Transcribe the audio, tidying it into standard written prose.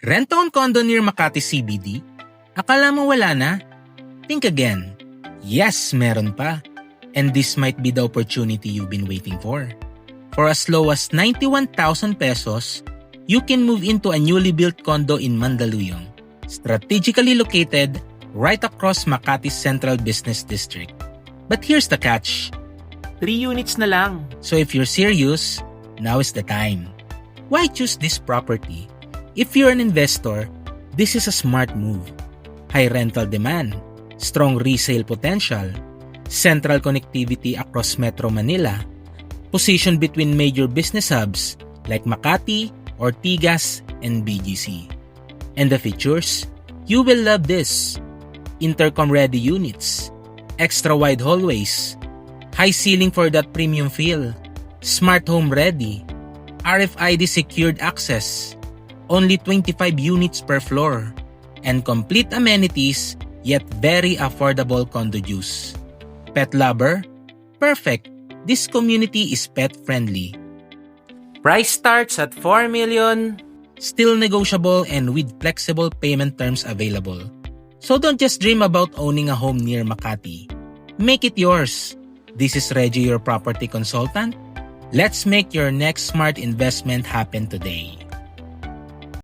Rent-own condo near Makati CBD? Akala mo wala na? Think again. Yes, meron pa. And this might be the opportunity you've been waiting for. For as low as 91,000 pesos, you can move into a newly built condo in Mandaluyong, strategically located right across Makati's Central Business District. But here's the catch. 3 units na lang. So if you're serious, now is the time. Why choose this property? If you're an investor, this is a smart move. High rental demand, strong resale potential, central connectivity across Metro Manila, position between major business hubs like Makati, Ortigas, and BGC. And the features? You will love this. Intercom-ready units, extra-wide hallways, high ceiling for that premium feel, smart home ready, RFID secured access, only 25 units per floor, and complete amenities yet very affordable condo use. Pet lover? Perfect! This community is pet-friendly. Price starts at 4 million. Still negotiable and with flexible payment terms available. So don't just dream about owning a home near Makati. Make it yours. This is Reggie, your property consultant. Let's make your next smart investment happen today.